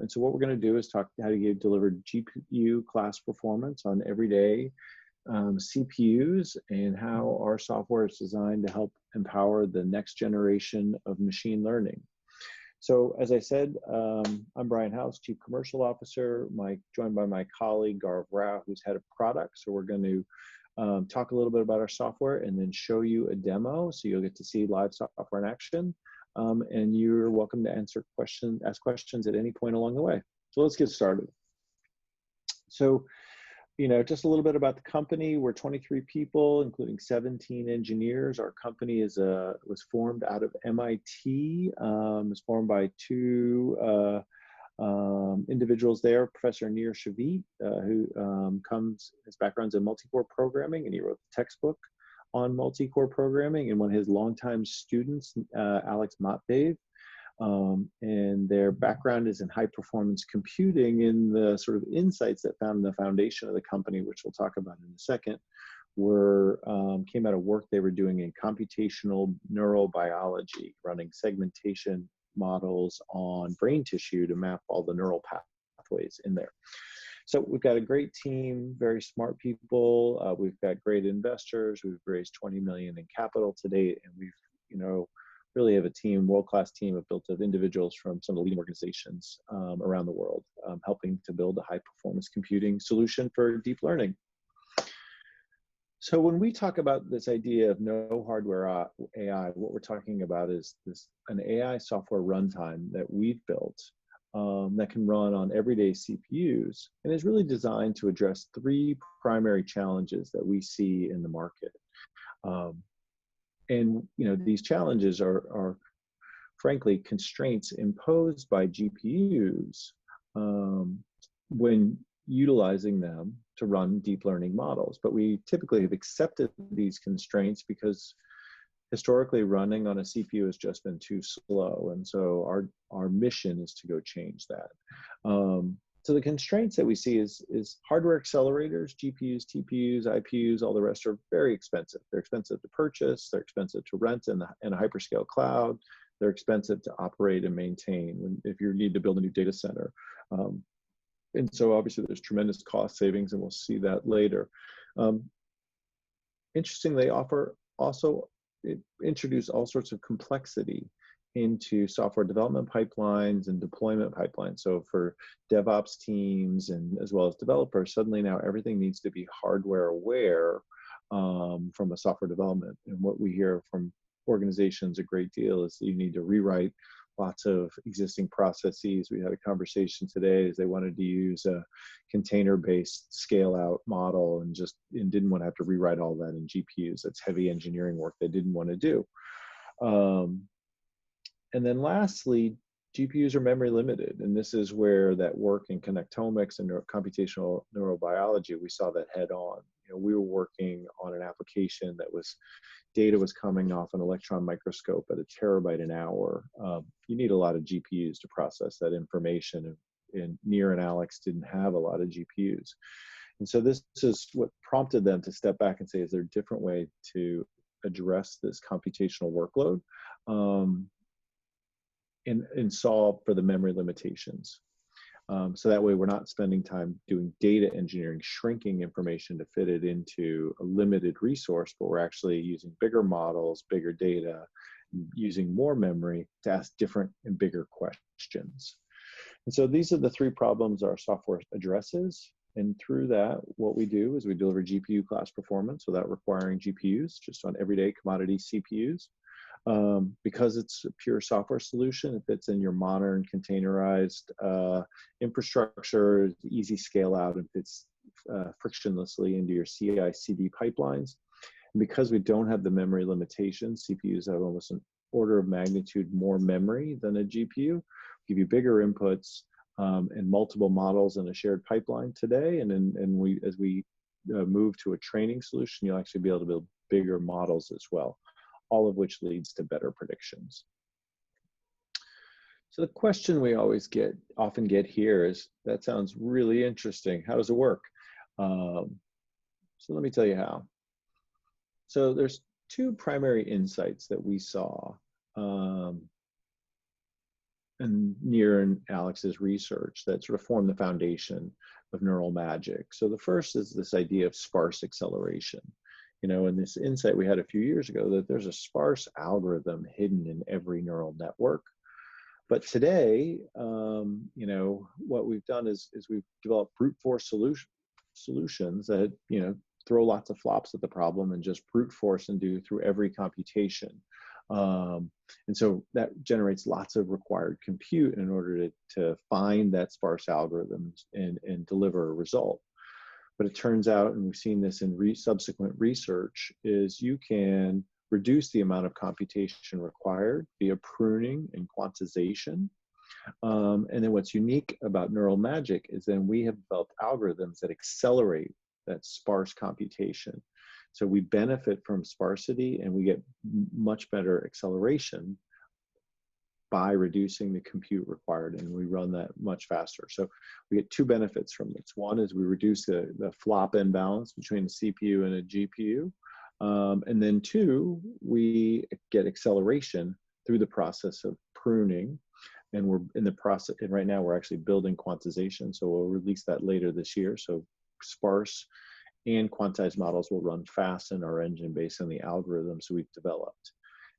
And so what we're going to do is talk how to deliver GPU class performance on everyday CPUs and how our software is designed to help empower the next generation of machine learning. So as I said, I'm Brian House, Chief Commercial Officer, joined by my colleague, Gaurav Rao, who's Head of Product. So we're going to talk a little bit about our software and then show you a demo so you'll get to see live software in action. And you're welcome to ask questions at any point along the way. So let's get started. So, just a little bit about the company. We're 23 people, including 17 engineers. Our company was formed out of MIT. It was formed by two individuals there, Professor Nir Shavit, who his background's in multi-core programming, and he wrote the textbook on multi-core programming, and one of his longtime students, Alex Matveev, and their background is in high-performance computing, in the sort of insights that found the foundation of the company, which we'll talk about in a second, came out of work they were doing in computational neurobiology, running segmentation models on brain tissue to map all the neural pathways in there. So we've got a great team, very smart people. We've got great investors. We've raised $20 million in capital to date, and we've, really have a team, world-class team built of individuals from some of the leading organizations around the world, helping to build a high-performance computing solution for deep learning. So when we talk about this idea of no hardware AI, what we're talking about is an AI software runtime that we've built that can run on everyday CPUs and is really designed to address three primary challenges that we see in the market. And these challenges are frankly constraints imposed by GPUs when utilizing them to run deep learning models. But we typically have accepted these constraints because historically running on a CPU has just been too slow. And so our mission is to go change that. So the constraints that we see is hardware accelerators, GPUs, TPUs, IPUs, all the rest are very expensive. They're expensive to purchase, they're expensive to rent in a hyperscale cloud, they're expensive to operate and maintain if you need to build a new data center. And so obviously there's tremendous cost savings, and we'll see that later. Interestingly, they introduce all sorts of complexity into software development pipelines and deployment pipelines. So for DevOps teams and as well as developers, suddenly now everything needs to be hardware aware from a software development. And what we hear from organizations a great deal is that you need to rewrite lots of existing processes. We had a conversation today as they wanted to use a container-based scale-out model and didn't want to have to rewrite all that in GPUs. That's heavy engineering work they didn't want to do. And then lastly, GPUs are memory limited, and this is where that work in connectomics and computational neurobiology, we saw that head on. We were working on an application data was coming off an electron microscope at 1 terabyte an hour. You need a lot of GPUs to process that information, and Nir and Alex didn't have a lot of GPUs. And so this is what prompted them to step back and say, is there a different way to address this computational workload? And solve for the memory limitations. So that way we're not spending time doing data engineering, shrinking information to fit it into a limited resource, but we're actually using bigger models, bigger data, using more memory to ask different and bigger questions. And so these are the three problems our software addresses. And through that, what we do is we deliver GPU class performance without requiring GPUs, just on everyday commodity CPUs. Because it's a pure software solution, it fits in your modern containerized infrastructure, easy scale out, and fits frictionlessly into your CI/CD pipelines. And because we don't have the memory limitations, CPUs have almost an order of magnitude more memory than a GPU, give you bigger inputs and multiple models in a shared pipeline today. And as we move to a training solution, you'll actually be able to build bigger models as well, all of which leads to better predictions. So the question we often get here is, that sounds really interesting. How does it work? So let me tell you how. So there's two primary insights that we saw and Nir and Alex's research that sort of form the foundation of neural magic. So the first is this idea of sparse acceleration. You know, and this insight we had a few years ago that there's a sparse algorithm hidden in every neural network. But today, you know, what we've done is we've developed brute force solutions that, you know, throw lots of flops at the problem and just brute force and do through every computation. And so that generates lots of required compute in order to find that sparse algorithm and deliver a result. But it turns out, and we've seen this in subsequent research, is you can reduce the amount of computation required via pruning and quantization. And then what's unique about neural magic is then we have developed algorithms that accelerate that sparse computation. So we benefit from sparsity and we get much better acceleration by reducing the compute required, and we run that much faster. So we get two benefits from this. One is we reduce the flop imbalance between a CPU and a GPU. And then two, we get acceleration through the process of pruning. And we're in the process, and right now we're actually building quantization. So we'll release that later this year. So sparse and quantized models will run fast in our engine based on the algorithms we've developed.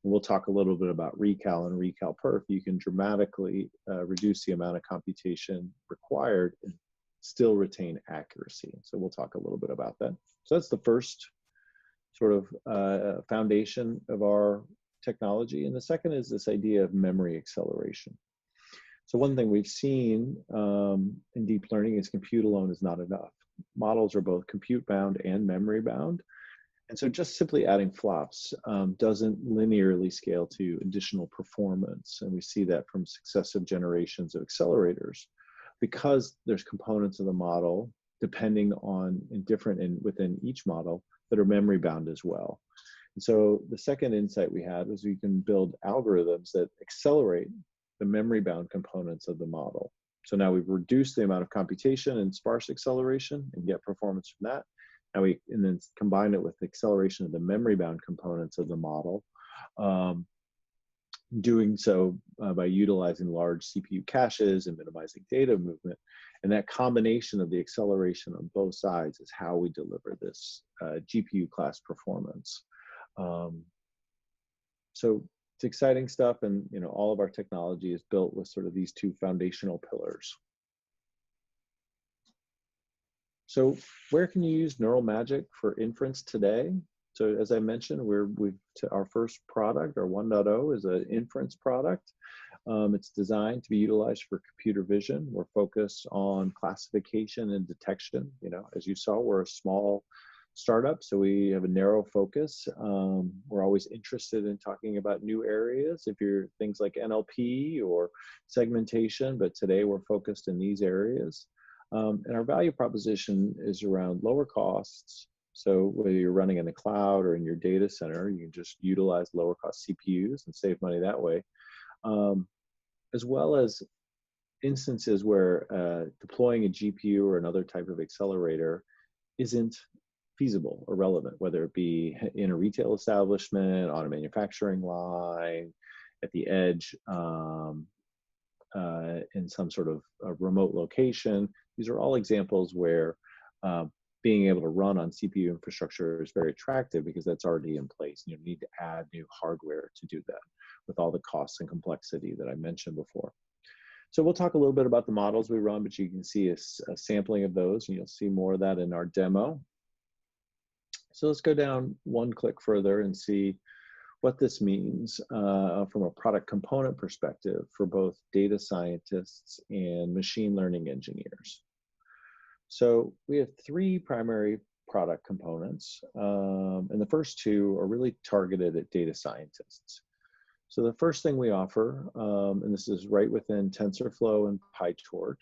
And we'll talk a little bit about Recal and Recal Perf. You can dramatically reduce the amount of computation required and still retain accuracy. So we'll talk a little bit about that. So that's the first sort of foundation of our technology. And the second is this idea of memory acceleration. So one thing we've seen in deep learning is compute alone is not enough. Models are both compute bound and memory bound. And so just simply adding flops doesn't linearly scale to additional performance. And we see that from successive generations of accelerators, because there's components of the model depending on within each model that are memory bound as well. And so the second insight we had was we can build algorithms that accelerate the memory bound components of the model. So now we've reduced the amount of computation and sparse acceleration and get performance from that. And then combine it with the acceleration of the memory bound components of the model, doing so by utilizing large CPU caches and minimizing data movement. And that combination of the acceleration on both sides is how we deliver this GPU class performance. So it's exciting stuff, and you know, all of our technology is built with sort of these two foundational pillars. So where can you use neural magic for inference today? So as I mentioned, our first product, our 1.0, is an inference product. It's designed to be utilized for computer vision. We're focused on classification and detection. You know, as you saw, we're a small startup, so we have a narrow focus. We're always interested in talking about new areas, if you're things like NLP or segmentation, but today we're focused in these areas. And our value proposition is around lower costs. So whether you're running in the cloud or in your data center, you can just utilize lower cost CPUs and save money that way. As well as instances where deploying a GPU or another type of accelerator isn't feasible or relevant, whether it be in a retail establishment, on a manufacturing line, at the edge, in some sort of a remote location. These are all examples where being able to run on CPU infrastructure is very attractive because that's already in place. You don't need to add new hardware to do that with all the costs and complexity that I mentioned before. So we'll talk a little bit about the models we run, but you can see a sampling of those, and you'll see more of that in our demo. So let's go down one click further and see what this means from a product component perspective for both data scientists and machine learning engineers. So we have three primary product components, and the first two are really targeted at data scientists. So the first thing we offer, and this is right within TensorFlow and PyTorch,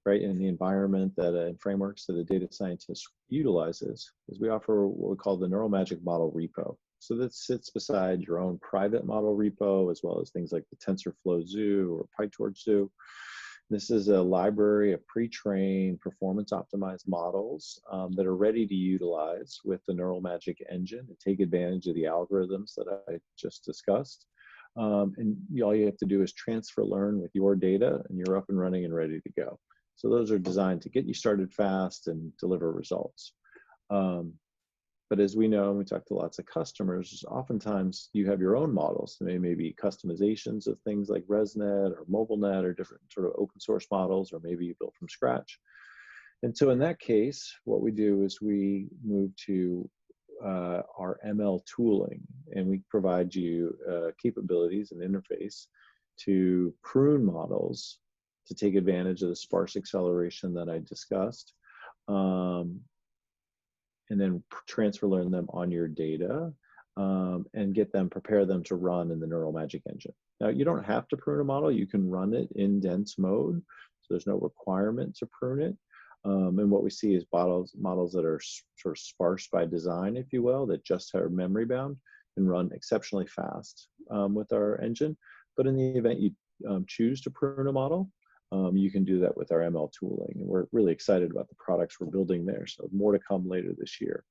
right, in the environment and frameworks that a data scientist utilizes, is we offer what we call the Neural Magic Model Repo. So that sits beside your own private model repo, as well as things like the TensorFlow Zoo or PyTorch Zoo. This is a library of pre-trained, performance-optimized models that are ready to utilize with the Neural Magic engine to take advantage of the algorithms that I just discussed. And all you have to do is transfer learn with your data, and you're up and running and ready to go. So those are designed to get you started fast and deliver results. But as we know, and we talk to lots of customers, oftentimes you have your own models. There may be customizations of things like ResNet or MobileNet or different sort of open source models, or maybe you built from scratch. And so in that case, what we do is we move to our ML tooling, and we provide you capabilities and interface to prune models to take advantage of the sparse acceleration that I discussed, and then transfer learn them on your data, and prepare them to run in the Neural Magic engine. Now, you don't have to prune a model. You can run it in dense mode, so there's no requirement to prune it. And what we see is models that are sort of sparse by design, if you will, that just are memory bound and run exceptionally fast with our engine. But in the event you choose to prune a model, you can do that with our ML tooling. And we're really excited about the products we're building there. So more to come later this year.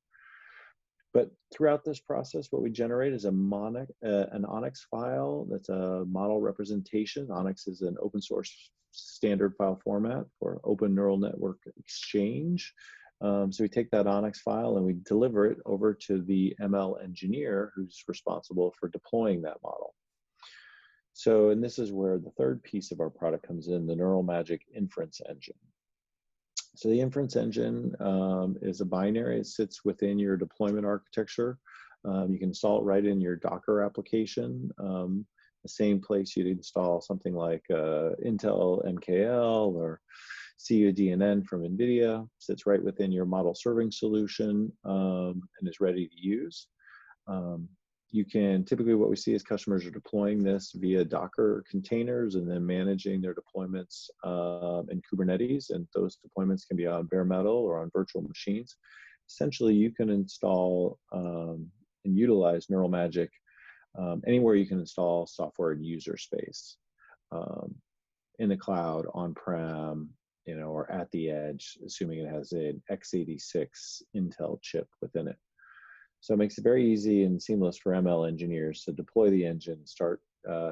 But throughout this process, what we generate is an ONNX file that's a model representation. ONNX is an open source standard file format for open neural network exchange. So we take that ONNX file and we deliver it over to the ML engineer who's responsible for deploying that model. So, and this is where the third piece of our product comes in, the Neural Magic Inference engine. So the Inference engine is a binary. It sits within your deployment architecture. You can install it right in your Docker application, the same place you'd install something like Intel MKL or CUDNN from NVIDIA. Sits right within your model serving solution and is ready to use. You can, typically what we see is customers are deploying this via Docker containers and then managing their deployments in Kubernetes, and those deployments can be on bare metal or on virtual machines. Essentially, you can install and utilize Neural Magic anywhere you can install software in user space, in the cloud, on-prem, or at the edge, assuming it has an x86 Intel chip within it. So it makes it very easy and seamless for ML engineers to deploy the engine and start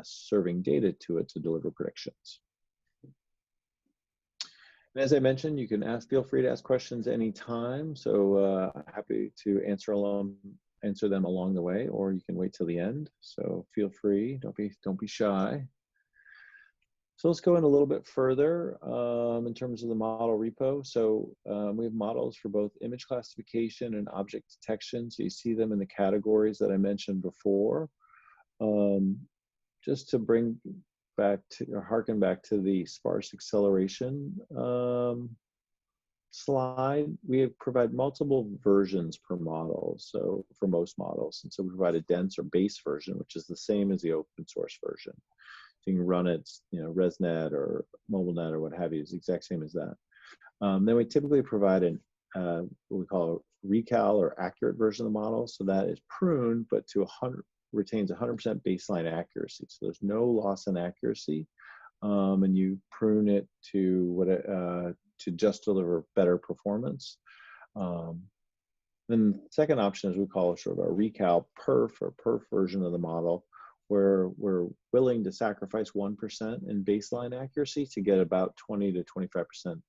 serving data to it to deliver predictions. And as I mentioned, you can feel free to ask questions anytime. So happy to answer them along the way, or you can wait till the end. So feel free, don't be shy. So let's go in a little bit further in terms of the model repo. So we have models for both image classification and object detection. So you see them in the categories that I mentioned before. Just to bring back to, or harken back to the sparse acceleration slide, we provide multiple versions per model. So for most models, and so we provide a dense or base version, which is the same as the open source version. So you can run it, ResNet or MobileNet or what have you, is the exact same as that. Then we typically provide what we call a recal or accurate version of the model. So that is pruned, but retains 100% baseline accuracy. So there's no loss in accuracy, and you prune it to just deliver better performance. Then the second option is we call it sort of a Recal Perf or Perf version of the model, where we're willing to sacrifice 1% in baseline accuracy to get about 20 to 25%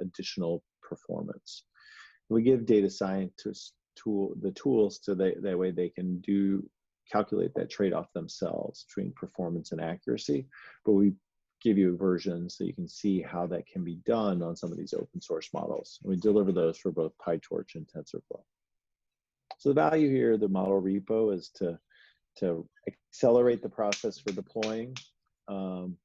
additional performance. We give data scientists the tools to that way they can calculate that trade-off themselves between performance and accuracy, but we give you a version so you can see how that can be done on some of these open source models. And we deliver those for both PyTorch and TensorFlow. So the value here, the model repo, is to accelerate the process for deploying and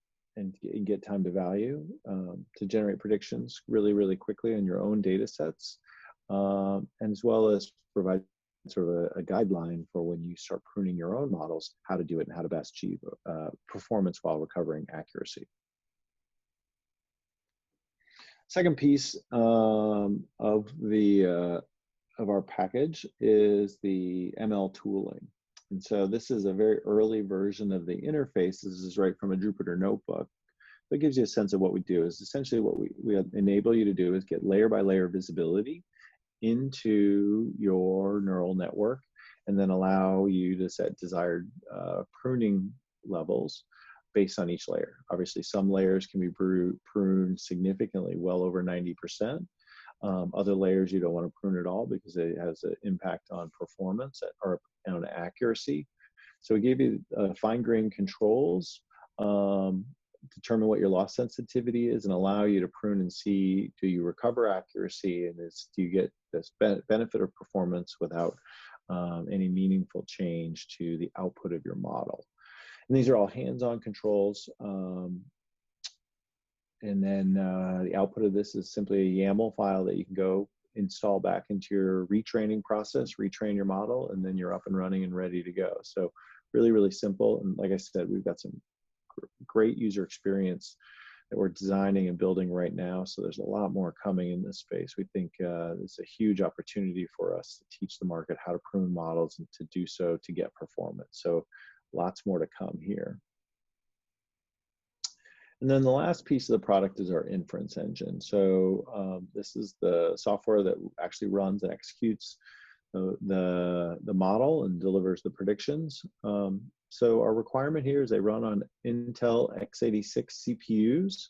get time to value, to generate predictions really, really quickly on your own data sets, and as well as provide sort of a guideline for when you start pruning your own models, how to do it and how to best achieve performance while recovering accuracy. Second piece of our package is the ML tooling. And so this is a very early version of the interface. This is right from a Jupyter notebook. That gives you a sense of what we do. Is essentially what we enable you to do is get layer by layer visibility into your neural network, and then allow you to set desired pruning levels based on each layer. Obviously, some layers can be pruned significantly, well over 90%. Other layers you don't want to prune at all because it has an impact on performance or on accuracy. So we gave you fine-grained controls, determine what your loss sensitivity is, and allow you to prune and see, do you recover accuracy, and do you get this benefit of performance without any meaningful change to the output of your model. And these are all hands-on controls. And then the output of this is simply a YAML file that you can go install back into your retraining process, retrain your model, and then you're up and running and ready to go. So really, really simple. And like I said, we've got some great user experience that we're designing and building right now. So there's a lot more coming in this space. We think it's a huge opportunity for us to teach the market how to prune models and to do so to get performance. So lots more to come here. And then the last piece of the product is our Inference engine. So this is the software that actually runs and executes the model and delivers the predictions. So our requirement here is they run on Intel x86 CPUs,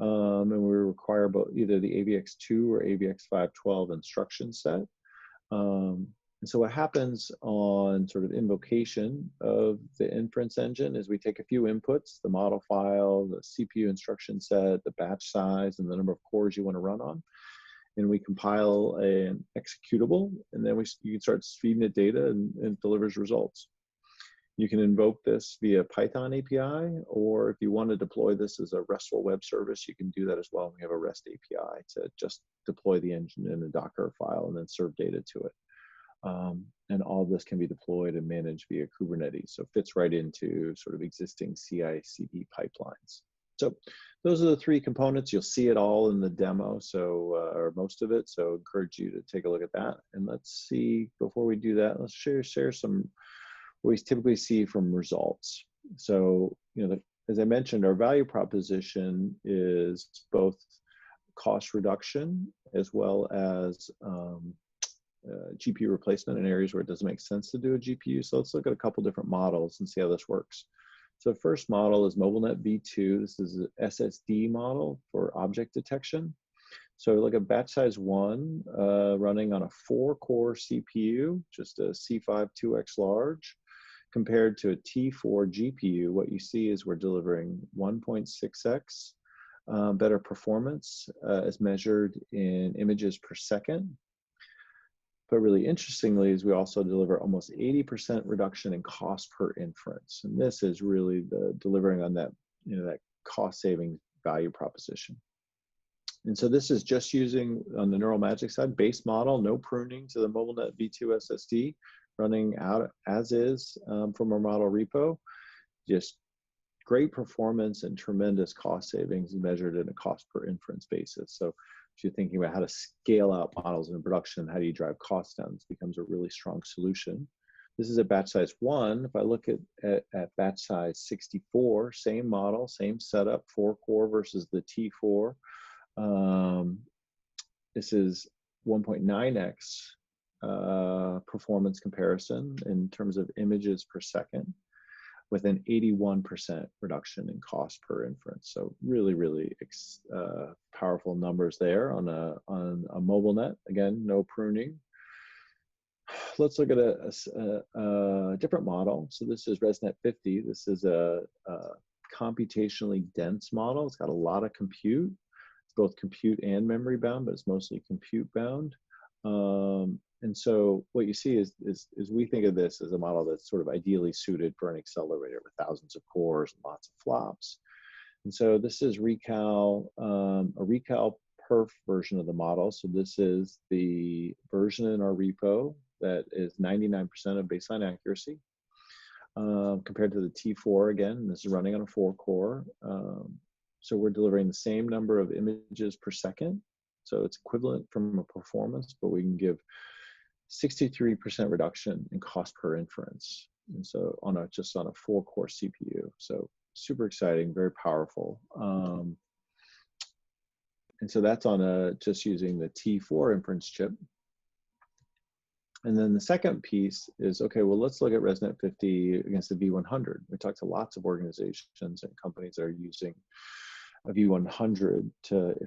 and we require both either the AVX2 or AVX512 instruction set. And so what happens on sort of invocation of the Inference engine is we take a few inputs, the model file, the CPU instruction set, the batch size, and the number of cores you want to run on. And we compile an executable, and then you can start feeding it data and it delivers results. You can invoke this via Python API, or if you want to deploy this as a RESTful web service, you can do that as well. We have a REST API to just deploy the engine in a Docker file and then serve data to it. And all of this can be deployed and managed via Kubernetes. So it fits right into sort of existing CI/CD pipelines. So those are the three components. You'll see it all in the demo, so or most of it. So I encourage you to take a look at that. And let's see, before we do that, let's share some what we typically see from results. So, you know, as I mentioned, our value proposition is both cost reduction as well as GPU replacement in areas where it doesn't make sense to do a GPU. So let's look at a couple different models and see how this works. So the first model is MobileNet-V2. This is an SSD model for object detection. So look at batch size 1 running on a 4-core CPU, just a C5 2X large. Compared to a T4 GPU, what you see is we're delivering 1.6x better performance as measured in images per second. But really interestingly is we also deliver almost 80% reduction in cost per inference. And this is really the delivering on that, you know, that cost saving value proposition. And so this is just using, on the Neural Magic side, base model, no pruning to the MobileNet-V2 SSD, running out as is from our model repo. Just great performance and tremendous cost savings measured in a cost per inference basis. So if you're thinking about how to scale out models in production, how do you drive costs down, this becomes a really strong solution. This is at batch size 1. If I look at batch size 64, same model, same setup, 4-core versus the T4. This is 1.9x performance comparison in terms of images per second, with an 81% reduction in cost per inference. So really, really powerful numbers there on a MobileNet. Again, no pruning. Let's look at a different model. So this is ResNet50. This is a computationally dense model. It's got a lot of compute. It's both compute and memory bound, but it's mostly compute bound. And so what you see is we think of this as a model that's sort of ideally suited for an accelerator with thousands of cores and lots of flops. And so this is a Recal Perf version of the model. So this is the version in our repo that is 99% of baseline accuracy. Compared to the T4, again, this is running on a 4-core. So we're delivering the same number of images per second. So it's equivalent from a performance, but we can give 63% reduction in cost per inference. And so just on a 4-core CPU. So super exciting, very powerful. And so that's on just using the T4 inference chip. And then the second piece is, okay, well, let's look at ResNet50 against the V100. We talked to lots of organizations and companies that are using a V100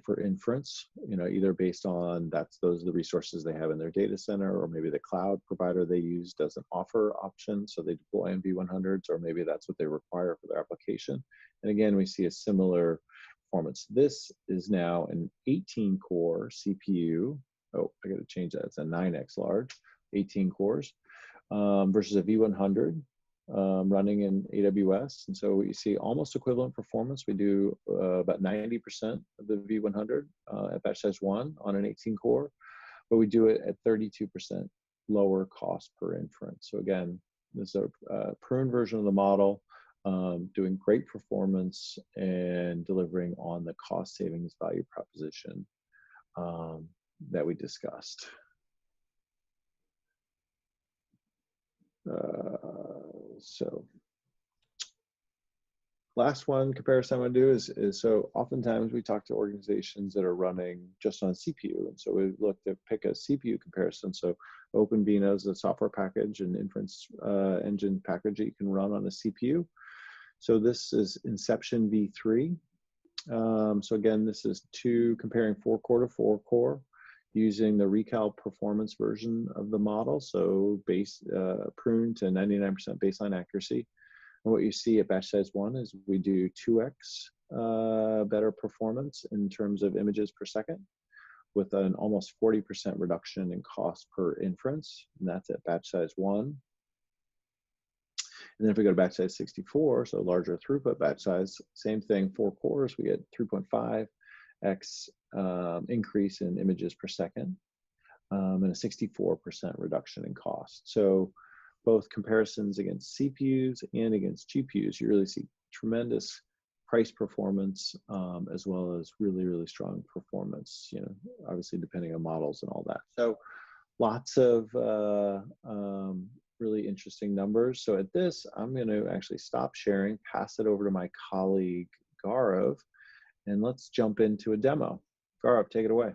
for inference, either based on those are the resources they have in their data center, or maybe the cloud provider they use doesn't offer options, so they deploy on V100s, or maybe that's what they require for their application. And again, we see a similar performance. This is now an 18-core CPU. Oh, I got to change that. It's a 9x large, 18 cores, versus a V100. Running in AWS. And so we see almost equivalent performance. We do about 90% of the V100 at batch size 1 on an 18 core, but we do it at 32% lower cost per inference. So again, this is a pruned version of the model, doing great performance and delivering on the cost savings value proposition that we discussed. So last one comparison I'm going to do is so oftentimes we talk to organizations that are running just on CPU. And so we look to pick a CPU comparison. So OpenVINO is a software package and inference engine package that you can run on a CPU. So this is Inception V3. So again, this is comparing 4-core to 4-core. Using the Recal Performance version of the model, so pruned to 99% baseline accuracy. And what you see at batch size 1 is we do 2x better performance in terms of images per second, with an almost 40% reduction in cost per inference, and that's at batch size 1. And then if we go to batch size 64, so larger throughput batch size, same thing, 4 cores, we get 3.5x increase in images per second, and a 64% reduction in cost. So both comparisons against CPUs and against GPUs, you really see tremendous price performance, as well as really, really strong performance, obviously depending on models and all that. So lots of really interesting numbers. So at this, I'm going to actually stop sharing, pass it over to my colleague, Gaurav, and let's jump into a demo. Gaurav, take it away.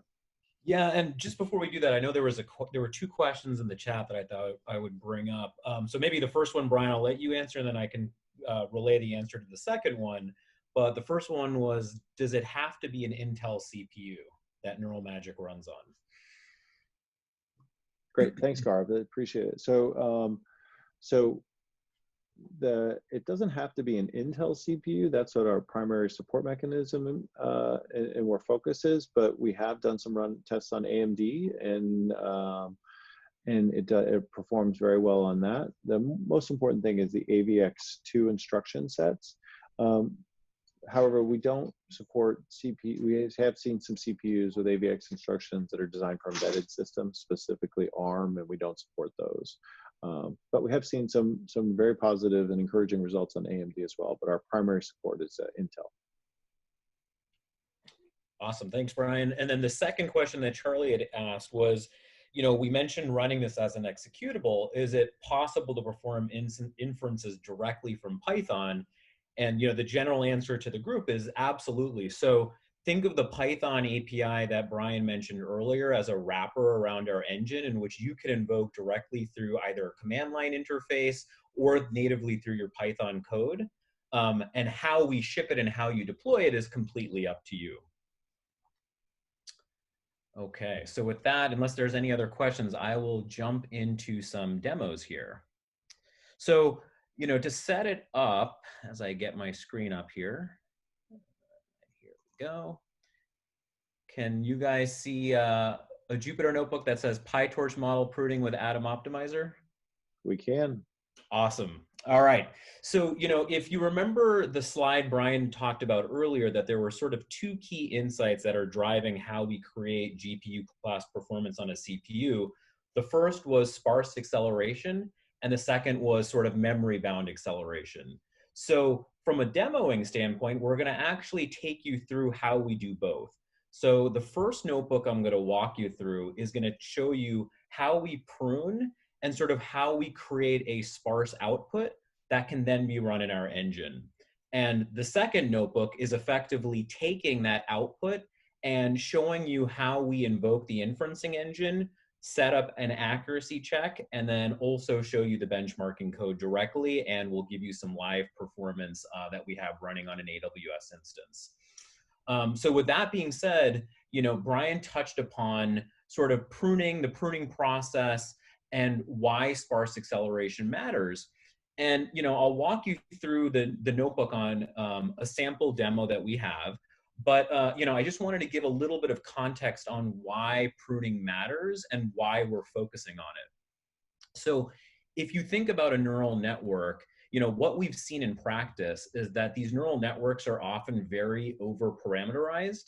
Yeah, and just before we do that, I know there were 2 questions in the chat that I thought I would bring up. So maybe the first one, Brian, I'll let you answer, and then I can relay the answer to the second one. But the first one was, does it have to be an Intel CPU that Neural Magic runs on? Great, thanks, Gaurav. I appreciate it. So, it doesn't have to be an Intel CPU. That's what our primary support mechanism and where focus is. But we have done some tests on AMD, and it performs very well on that. The most important thing is the AVX2 instruction sets. However, we don't support CPU. We have seen some CPUs with AVX instructions that are designed for embedded systems, specifically ARM, and we don't support those. But we have seen some very positive and encouraging results on AMD as well, but our primary support is Intel. Awesome, thanks, Brian. And then the second question that Charlie had asked was, we mentioned running this as an executable. Is it possible to perform inferences directly from Python? And the general answer to the group is absolutely. So think of the Python API that Brian mentioned earlier as a wrapper around our engine, in which you can invoke directly through either a command line interface or natively through your Python code. And how we ship it and how you deploy it is completely up to you. Okay, so with that, unless there's any other questions, I will jump into some demos here. So, to set it up, as I get my screen up here, here we go. Can you guys see a Jupyter notebook that says PyTorch model pruning with Atom Optimizer? We can. Awesome. All right. So, if you remember the slide Brian talked about earlier, that there were sort of 2 key insights that are driving how we create GPU class performance on a CPU. The first was sparse acceleration, and the second was sort of memory bound acceleration. So from a demoing standpoint, we're going to actually take you through how we do both. So the first notebook I'm going to walk you through is going to show you how we prune and sort of how we create a sparse output that can then be run in our engine. And the second notebook is effectively taking that output and showing you how we invoke the inferencing engine set up an accuracy check, and then also show you the benchmarking code directly, and we'll give you some live performance that we have running on an AWS instance. So with that being said, Brian touched upon sort of pruning, the pruning process, and why sparse acceleration matters. And I'll walk you through the notebook on a sample demo that we have. But I just wanted to give a little bit of context on why pruning matters and why we're focusing on it. So if you think about a neural network, what we've seen in practice is that these neural networks are often very over-parameterized.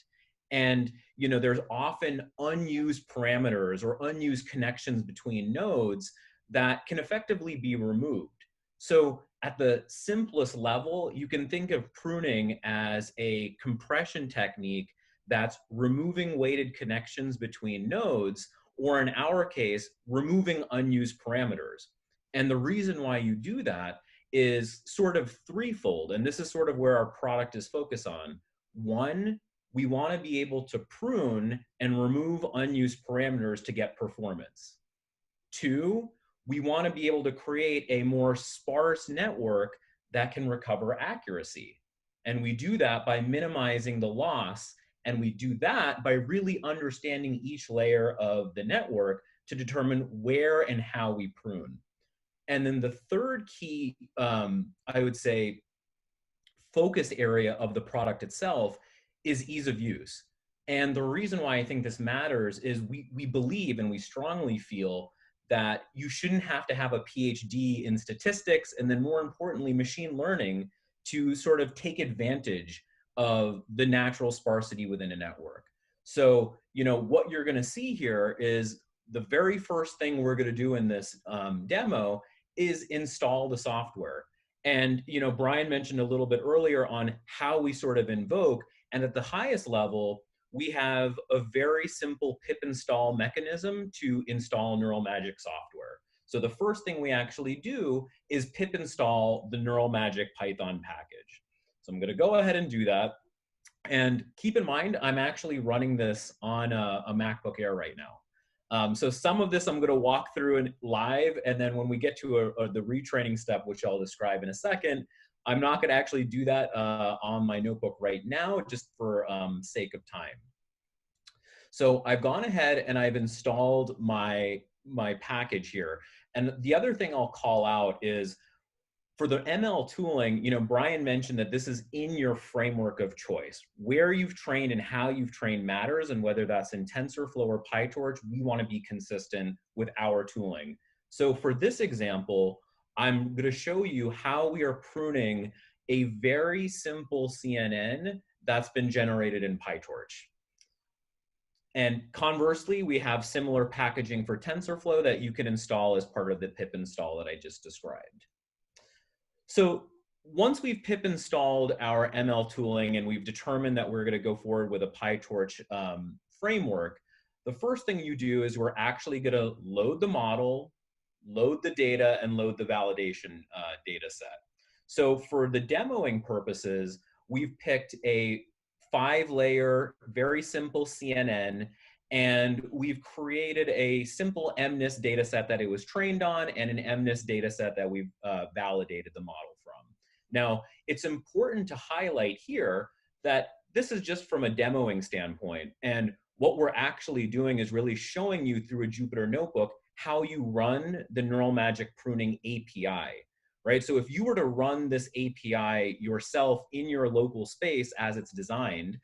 And there's often unused parameters or unused connections between nodes that can effectively be removed. So at the simplest level, you can think of pruning as a compression technique that's removing weighted connections between nodes, or in our case, removing unused parameters. And the reason why you do that is sort of threefold, and this is sort of where our product is focused on. One, we want to be able to prune and remove unused parameters to get performance. Two, we want to be able to create a more sparse network that can recover accuracy. And we do that by minimizing the loss, and we do that by really understanding each layer of the network to determine where and how we prune. And then the third key, I would say, focus area of the product itself is ease of use. And the reason why I think this matters is we believe and we strongly feel that you shouldn't have to have a PhD in statistics and then, more importantly, machine learning to sort of take advantage of the natural sparsity within a network. So, what you're going to see here is the very first thing we're going to do in this demo is install the software. And, Brian mentioned a little bit earlier on how we sort of invoke, and at the highest level, we have a very simple pip install mechanism to install Neural Magic software. So the first thing we actually do is pip install the Neural Magic Python package. So I'm going to go ahead and do that. And keep in mind, I'm actually running this on a MacBook Air right now. So some of this I'm going to walk through live, and then when we get to the retraining step, which I'll describe in a second, I'm not going to actually do that on my notebook right now, just for sake of time. So I've gone ahead and I've installed my package here. And the other thing I'll call out is for the ML tooling, Brian mentioned that this is in your framework of choice. Where you've trained and how you've trained matters, and whether that's in TensorFlow or PyTorch, we want to be consistent with our tooling. So for this example, I'm going to show you how we are pruning a very simple CNN that's been generated in PyTorch. And conversely, we have similar packaging for TensorFlow that you can install as part of the pip install that I just described. So once we've pip installed our ML tooling and we've determined that we're going to go forward with a PyTorch framework, the first thing you do is we're actually going to load the model, load the data, and load the validation data set. So for the demoing purposes, we've picked a 5-layer, very simple CNN, and we've created a simple MNIST data set that it was trained on and an MNIST data set that we've validated the model from. Now, it's important to highlight here that this is just from a demoing standpoint, and what we're actually doing is really showing you through a Jupyter Notebook how you run the Neural Magic Pruning API, right? So if you were to run this API yourself in your local space as it's designed,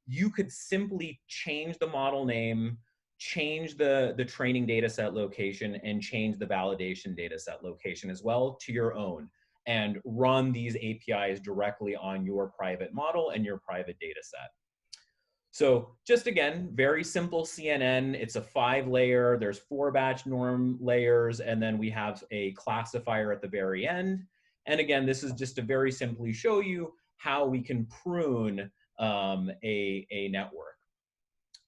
you could simply change the model name, change the training data set location, and change the validation data set location as well to your own, and run these APIs directly on your private model and your private data set. So just again, very simple CNN. It's a 5-layer. There's 4 batch norm layers, and then we have a classifier at the very end. And again, this is just to very simply show you how we can prune a network.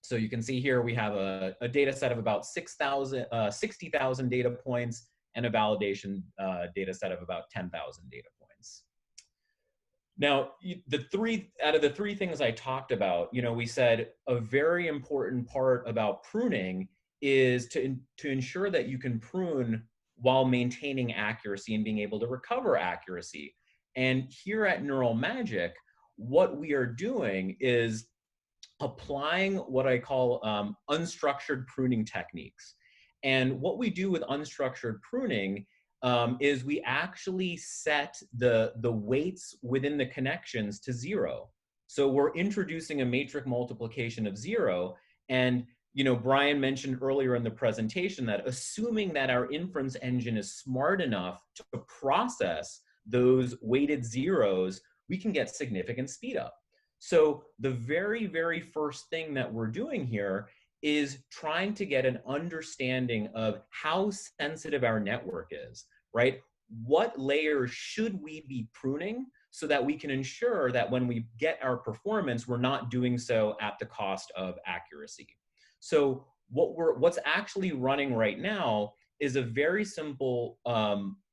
So you can see here we have a data set of about 60,000 data points and a validation data set of about 10,000 data points. Now, out of the three things I talked about, we said a very important part about pruning is to ensure that you can prune while maintaining accuracy and being able to recover accuracy. And here at Neural Magic, what we are doing is applying what I call unstructured pruning techniques. And what we do with unstructured pruning is we actually set the weights within the connections to 0. So we're introducing a matrix multiplication of 0. And Brian mentioned earlier in the presentation that assuming that our inference engine is smart enough to process those weighted zeros, we can get significant speed up. So the very, very first thing that we're doing here is trying to get an understanding of how sensitive our network is, right? What layers should we be pruning so that we can ensure that when we get our performance, we're not doing so at the cost of accuracy. So what's actually running right now is a very simple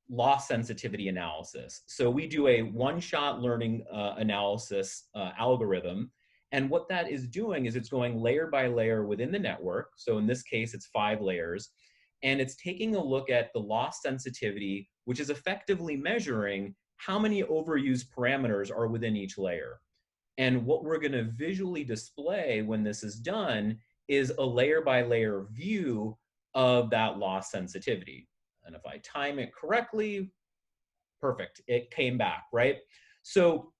loss sensitivity analysis. So we do a one-shot learning analysis algorithm. And what that is doing is it's going layer by layer within the network. So in this case, it's 5 layers. And it's taking a look at the loss sensitivity, which is effectively measuring how many overused parameters are within each layer. And what we're going to visually display when this is done is a layer by layer view of that loss sensitivity. And if I time it correctly, perfect, it came back, right? So,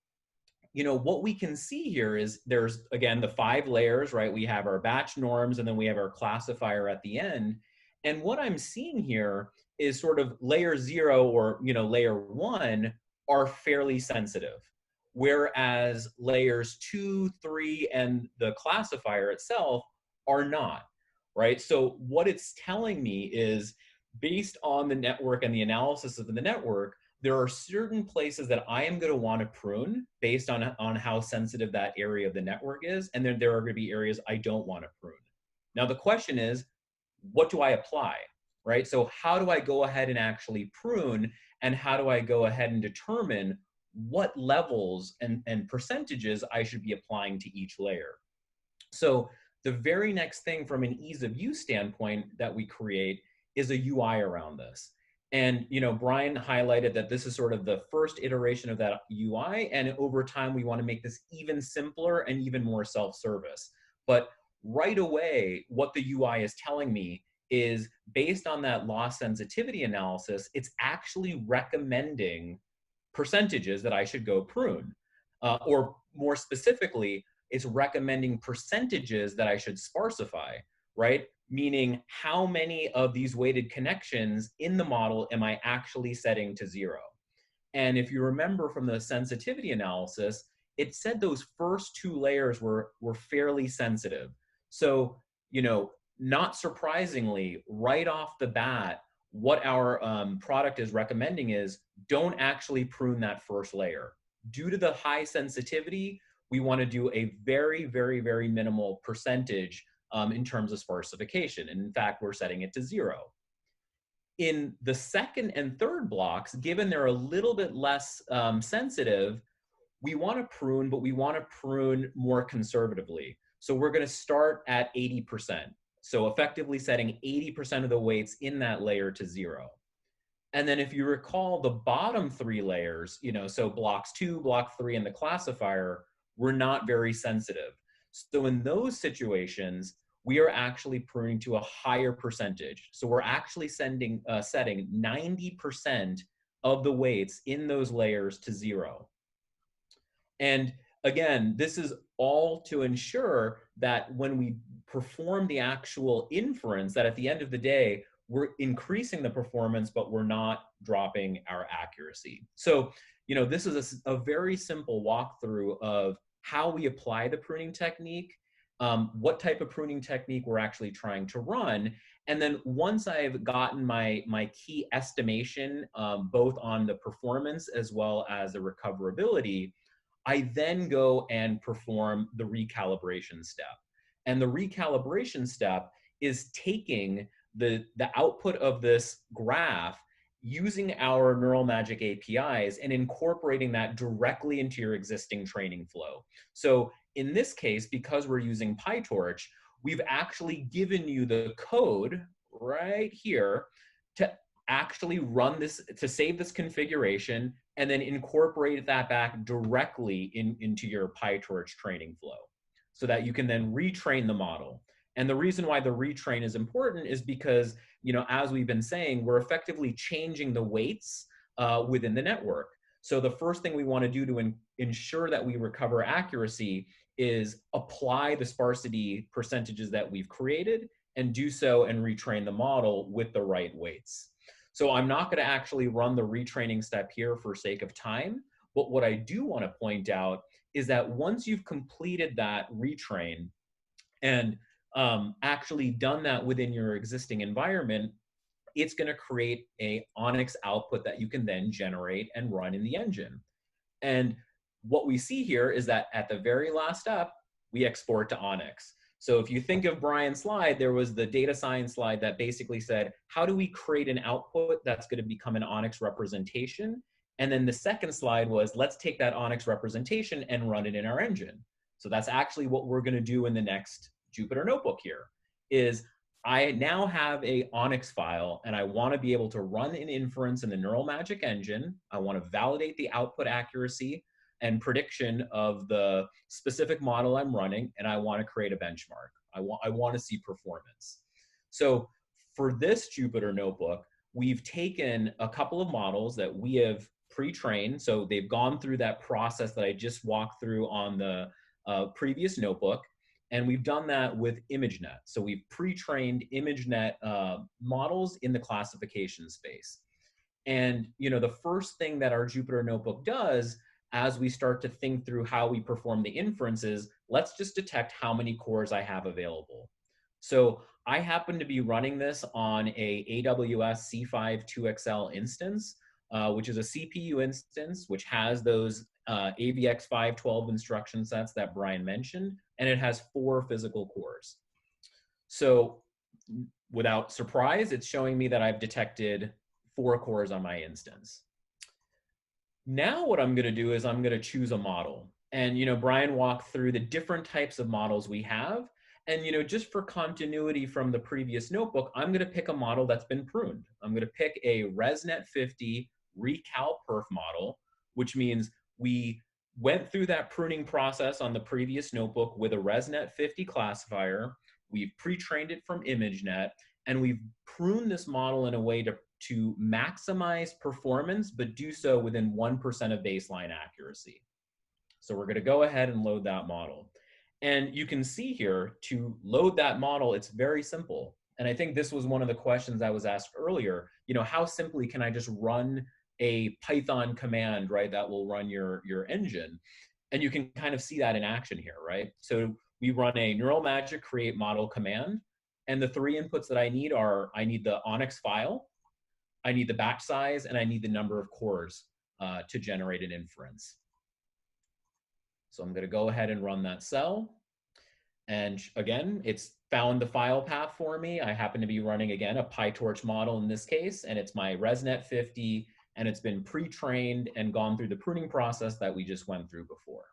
what we can see here is there's, again, the 5 layers, right? We have our batch norms, and then we have our classifier at the end. And what I'm seeing here is sort of layer 0 or, layer 1 are fairly sensitive, whereas layers 2, 3, and the classifier itself are not, right? So what it's telling me is, based on the network and the analysis of the network, there are certain places that I am going to want to prune based on how sensitive that area of the network is. And then there are going to be areas I don't want to prune. Now, the question is, what do I apply, right? So how do I go ahead and actually prune? And how do I go ahead and determine what levels and percentages I should be applying to each layer? So the very next thing from an ease of use standpoint that we create is a UI around this. And Brian highlighted that this is sort of the first iteration of that UI, and over time we want to make this even simpler and even more self-service. But right away, what the UI is telling me is, based on that loss sensitivity analysis, it's actually recommending percentages that I should go prune. Or more specifically, it's recommending percentages that I should sparsify, right? Meaning, how many of these weighted connections in the model am I actually setting to 0? And if you remember from the sensitivity analysis, it said those first 2 layers were fairly sensitive. So, not surprisingly, right off the bat, what our product is recommending is, don't actually prune that first layer. Due to the high sensitivity, we want to do a very, very, very minimal percentage in terms of sparsification. And in fact, we're setting it to 0. In the second and third blocks, given they're a little bit less sensitive, we want to prune, but we want to prune more conservatively. So we're going to start at 80%. So effectively setting 80% of the weights in that layer to 0. And then if you recall, the bottom 3 layers, so blocks 2, block 3, and the classifier, were not very sensitive. So in those situations, we are actually pruning to a higher percentage. So we're actually setting 90% of the weights in those layers to 0. And again, this is all to ensure that when we perform the actual inference, that at the end of the day, we're increasing the performance, but we're not dropping our accuracy. So, this is a very simple walkthrough of how we apply the pruning technique, what type of pruning technique we're actually trying to run. And then once I've gotten my key estimation, both on the performance as well as the recoverability, I then go and perform the recalibration step. And the recalibration step is taking the output of this graph, using our Neural Magic APIs, and incorporating that directly into your existing training flow. So in this case, because we're using PyTorch, we've actually given you the code right here to actually run this, to save this configuration, and then incorporate that back directly into your PyTorch training flow so that you can then retrain the model. And the reason why the retrain is important is because, as we've been saying, we're effectively changing the weights within the network. So the first thing we want to do to ensure that we recover accuracy is apply the sparsity percentages that we've created and do so and retrain the model with the right weights. So I'm not going to actually run the retraining step here for sake of time, but what I do want to point out is that once you've completed that retrain and actually done that within your existing environment, it's going to create a Onyx output that you can then generate and run in the engine. And what we see here is that at the very last step, we export to Onyx. So if you think of Brian's slide, there was the data science slide that basically said, how do we create an output that's going to become an Onyx representation? And then the second slide was, let's take that Onyx representation and run it in our engine. So that's actually what we're going to do in the next Jupyter Notebook here, is I now have a Onyx file and I want to be able to run an inference in the Neural Magic engine. I want to validate the output accuracy and prediction of the specific model I'm running, and I want to create a benchmark. I want to see performance. So for this Jupyter Notebook, we've taken a couple of models that we have pre-trained. So they've gone through that process that I just walked through on the previous notebook. And we've done that with ImageNet. So we've pre-trained ImageNet models in the classification space. And the first thing that our Jupyter Notebook does as we start to think through how we perform the inferences, let's just detect how many cores I have available. So I happen to be running this on a AWS C5 2XL instance, which is a CPU instance, which has those AVX 512 instruction sets that Brian mentioned, and it has 4 physical cores. So without surprise, it's showing me that I've detected 4 cores on my instance. Now what I'm going to do is I'm going to choose a model. And Brian walked through the different types of models we have. And just for continuity from the previous notebook, I'm going to pick a model that's been pruned. I'm going to pick a ResNet50 Recal Perf model, which means we went through that pruning process on the previous notebook with a ResNet50 classifier. We've pre-trained it from ImageNet, and we've pruned this model in a way to maximize performance, but do so within 1% of baseline accuracy. So we're going to go ahead and load that model. And you can see here, to load that model, it's very simple. And I think this was one of the questions I was asked earlier. How simply can I just run a Python command, right, that will run your engine? And you can kind of see that in action here, right? So we run a Neural Magic create model command. And the 3 inputs that I need are, I need the Onyx file, I need the batch size, and I need the number of cores to generate an inference. So I'm going to go ahead and run that cell. And again, it's found the file path for me. I happen to be running, again, a PyTorch model in this case, and it's my ResNet50, and it's been pre-trained and gone through the pruning process that we just went through before.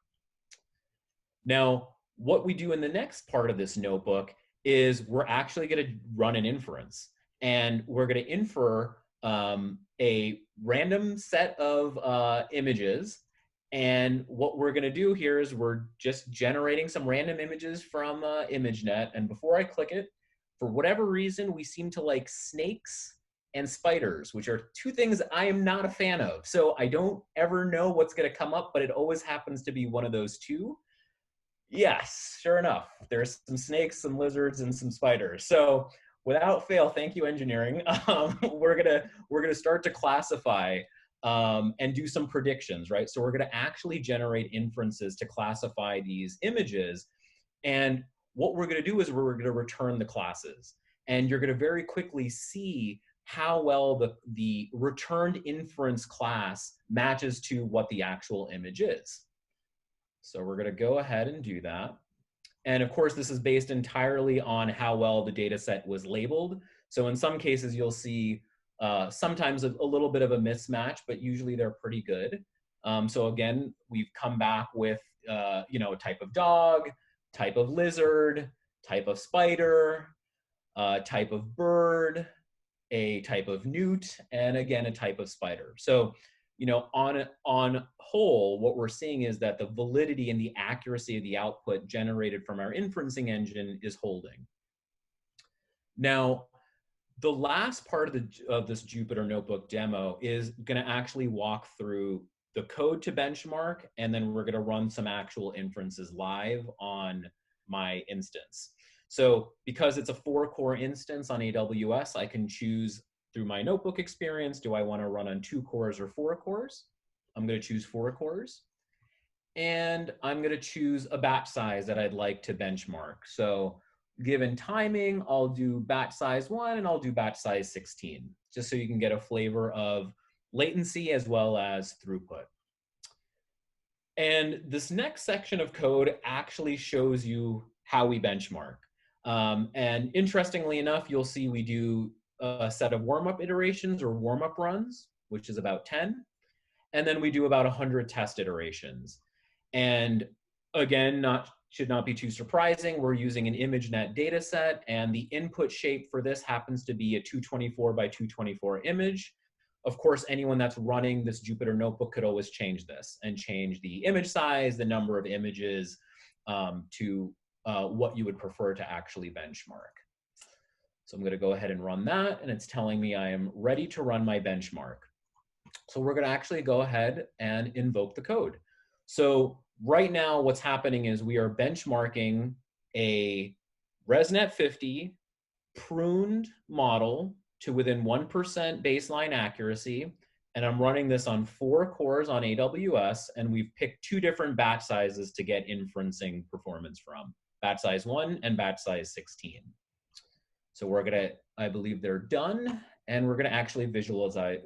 Now, what we do in the next part of this notebook is we're actually going to run an inference, and we're going to infer a random set of images. And what we're going to do here is we're just generating some random images from ImageNet. And before I click it, for whatever reason, we seem to like snakes and spiders, which are 2 things I am not a fan of. So I don't ever know what's going to come up, but it always happens to be one of those 2. Yes, sure enough, there's some snakes, some lizards, and some spiders. So without fail, thank you, engineering. We're gonna start to classify and do some predictions, right? So we're gonna actually generate inferences to classify these images. And what we're gonna do is we're gonna return the classes. And you're gonna very quickly see how well the returned inference class matches to what the actual image is. So we're gonna go ahead and do that. And of course, this is based entirely on how well the data set was labeled. So in some cases, you'll see sometimes a little bit of a mismatch, but usually they're pretty good. So again, we've come back with a type of dog, type of lizard, type of spider, type of bird, a type of newt, and again, a type of spider. So, you know, on whole, what we're seeing is that the validity and the accuracy of the output generated from our inferencing engine is holding. Now, the last part of this Jupyter Notebook demo is going to actually walk through the code to benchmark, and then we're going to run some actual inferences live on my instance. So because it's a 4-core instance on AWS, I can choose through my notebook experience, do I want to run on 2 cores or 4 cores? I'm going to choose 4 cores. And I'm going to choose a batch size that I'd like to benchmark. So given timing, I'll do batch size 1 and I'll do batch size 16, just so you can get a flavor of latency as well as throughput. And this next section of code actually shows you how we benchmark. And interestingly enough, you'll see we do a set of warm-up iterations or warm-up runs, which is about 10. And then we do about 100 test iterations. And again, should not be too surprising. We're using an ImageNet data set, and the input shape for this happens to be a 224 by 224 image. Of course, anyone that's running this Jupyter Notebook could always change this and change the image size, the number of images to what you would prefer to actually benchmark. So I'm going to go ahead and run that, and it's telling me I am ready to run my benchmark. So we're going to actually go ahead and invoke the code. So right now, what's happening is we are benchmarking a ResNet50 pruned model to within 1% baseline accuracy. And I'm running this on 4 cores on AWS. And we've picked 2 different batch sizes to get inferencing performance from, batch size 1 and batch size 16. So we're going to, I believe they're done. And we're going to actually visualize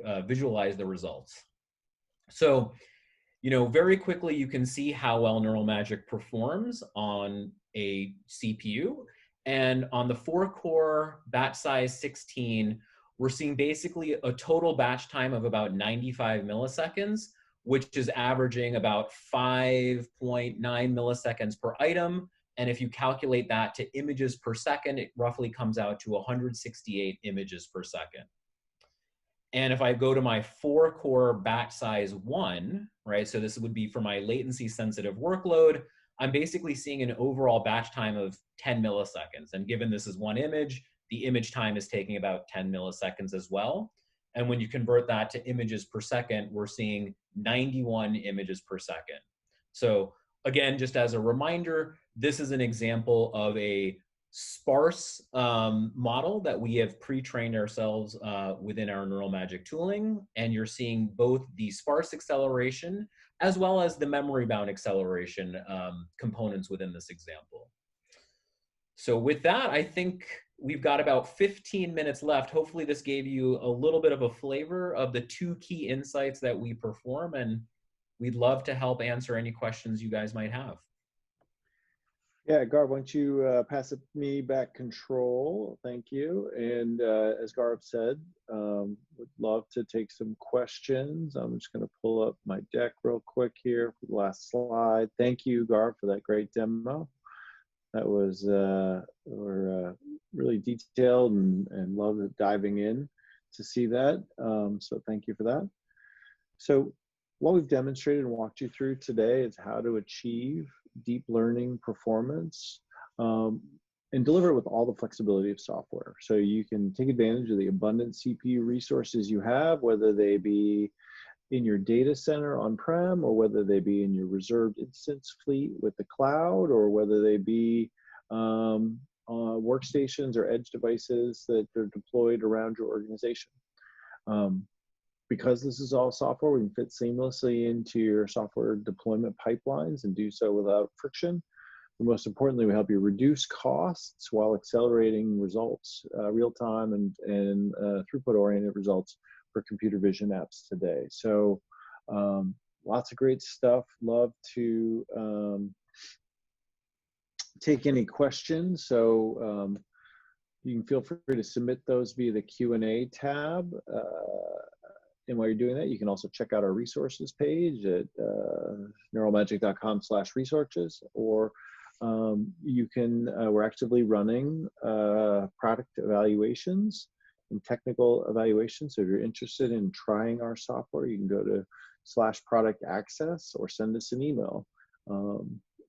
the results. So, you know, very quickly, you can see how well Neural Magic performs on a CPU. And on the 4-core batch size 16, we're seeing basically a total batch time of about 95 milliseconds, which is averaging about 5.9 milliseconds per item. And if you calculate that to images per second, it roughly comes out to 168 images per second. And if I go to my 4-core batch size 1, right, so this would be for my latency sensitive workload, I'm basically seeing an overall batch time of 10 milliseconds. And given this is 1 image, the image time is taking about 10 milliseconds as well. And when you convert that to images per second, we're seeing 91 images per second. So again, just as a reminder, this is an example of a sparse model that we have pre-trained ourselves within our Neural Magic tooling. And you're seeing both the sparse acceleration as well as the memory bound acceleration components within this example. So with that, I think we've got about 15 minutes left. Hopefully this gave you a little bit of a flavor of the 2 key insights that we perform, and we'd love to help answer any questions you guys might have. Yeah, Garb, why don't you pass me back control? Thank you. And as Garb said, would love to take some questions. I'm just going to pull up my deck real quick here for the last slide. Thank you, Garb, for that great demo. That was really detailed and love diving in to see that. So thank you for that. So what we've demonstrated and walked you through today is how to achieve deep learning performance and deliver it with all the flexibility of software. So you can take advantage of the abundant CPU resources you have, whether they be in your data center on-prem, or whether they be in your reserved instance fleet with the cloud, or whether they be workstations or edge devices that are deployed around your organization. Because this is all software, we can fit seamlessly into your software deployment pipelines and do so without friction. But most importantly, we help you reduce costs while accelerating results, real-time and throughput-oriented results for computer vision apps today. So lots of great stuff. Love to take any questions. So you can feel free to submit those via the Q&A tab. And while you're doing that, you can also check out our resources page at neuralmagic.com/resources, or You can, we're actively running product evaluations and technical evaluations. So if you're interested in trying our software, you can go to /product access or send us an email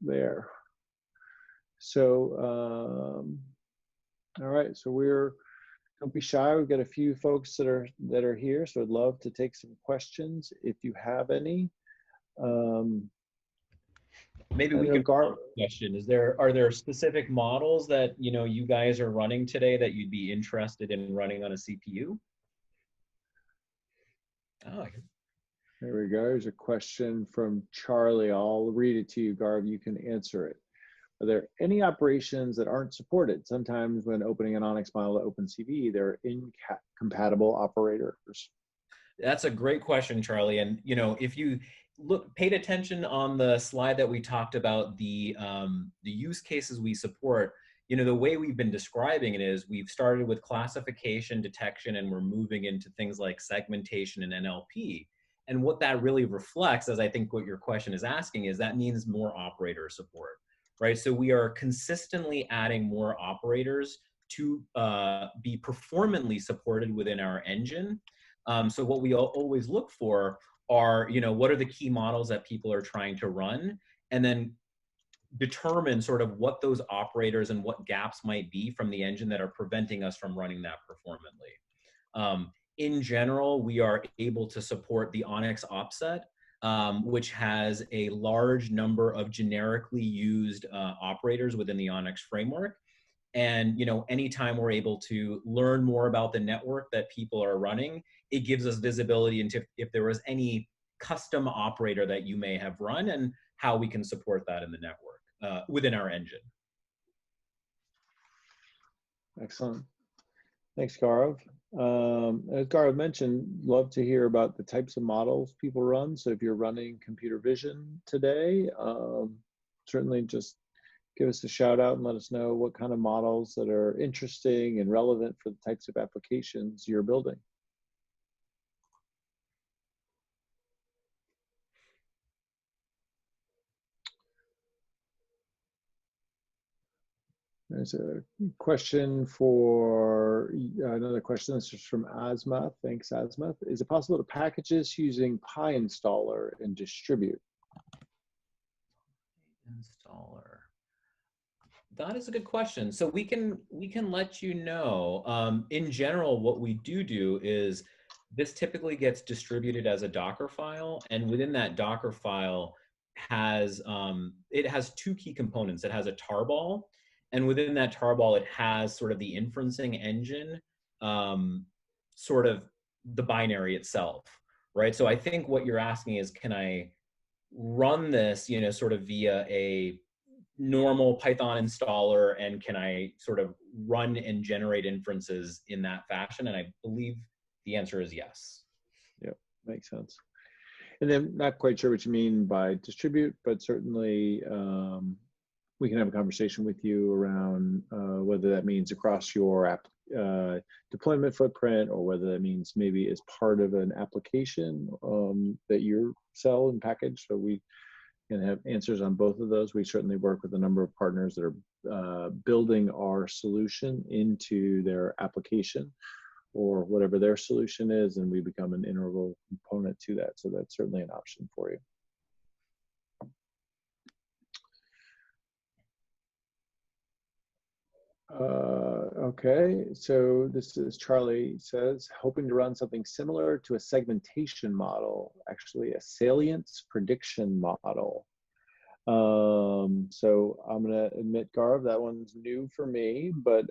there. So, all right, so don't be shy. We've got a few folks that are here, so I'd love to take some questions if you have any. Maybe we can question. Are there specific models that you guys are running today that you'd be interested in running on a CPU? Oh, there we go. There's a question from Charlie. I'll read it to you, Garv. You can answer it. Are there any operations that aren't supported? Sometimes when opening an Onyx model to OpenCV, they're incompatible operators. That's a great question, Charlie. And if you paid attention on the slide that we talked about the use cases we support, the way we've been describing it is we've started with classification, detection, and we're moving into things like segmentation and NLP. And what that really reflects, as I think what your question is asking, is that means more operator support. Right, so we are consistently adding more operators to be performantly supported within our engine. So what we always look for are, what are the key models that people are trying to run, and then determine sort of what those operators and what gaps might be from the engine that are preventing us from running that performantly. In general, we are able to support the Onyx opset, which has a large number of generically used operators within the Onyx framework. And anytime we're able to learn more about the network that people are running, it gives us visibility into if there was any custom operator that you may have run and how we can support that in the network within our engine. Excellent. Thanks, Gaurav. As Gaurav mentioned, love to hear about the types of models people run. So if you're running computer vision today, certainly just give us a shout out and let us know what kind of models that are interesting and relevant for the types of applications you're building. There's a question another question. This is from Asmath. Thanks, Asmath. Is it possible to package this using PyInstaller and distribute? Installer. That is a good question. So we can let you know. In general, what we do is this typically gets distributed as a Docker file, and within that Docker file it has two key components. It has a tarball. And within that tarball, it has sort of the inferencing engine, sort of the binary itself, right? So I think what you're asking is, can I run this, sort of via a normal Python installer, and can I sort of run and generate inferences in that fashion? And I believe the answer is yes. Yep, makes sense. And then not quite sure what you mean by distribute, but certainly we can have a conversation with you around whether that means across your app deployment footprint, or whether that means maybe as part of an application that you sell and package. So we can have answers on both of those. We certainly work with a number of partners that are building our solution into their application or whatever their solution is, and we become an integral component to that. So that's certainly an option for you. Okay, so this is Charlie says, hoping to run something similar to a segmentation model, actually a salience prediction model. So I'm gonna admit, Garv, that one's new for me, but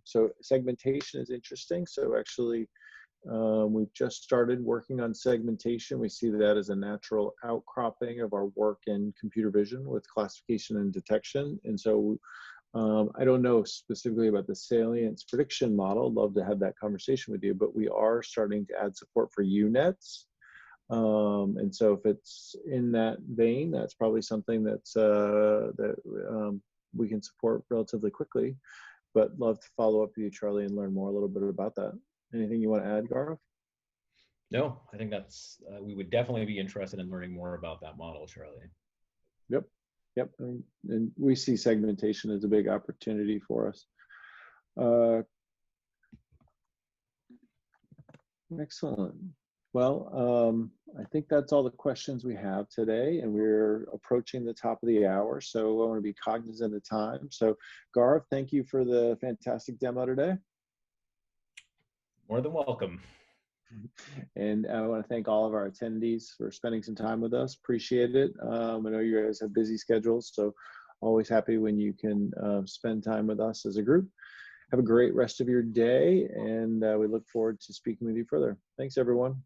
so segmentation is interesting. So actually, we've just started working on segmentation. We see that as a natural outcropping of our work in computer vision with classification and detection. And so I don't know specifically about the salience prediction model. Love to have that conversation with you, but we are starting to add support for UNets. And so if it's in that vein, that's probably something that's we can support relatively quickly. But love to follow up with you, Charlie, and learn more a little bit about that. Anything you want to add, Gaurav? No, I think that's we would definitely be interested in learning more about that model, Charlie. Yep. Yep, and we see segmentation as a big opportunity for us. Excellent. Well, I think that's all the questions we have today, and we're approaching the top of the hour, so I want to be cognizant of time. So, Gaurav, thank you for the fantastic demo today. More than welcome. And I want to thank all of our attendees for spending some time with us. Appreciate it. I know you guys have busy schedules, so always happy when you can spend time with us as a group. Have a great rest of your day, and we look forward to speaking with you further. Thanks, everyone.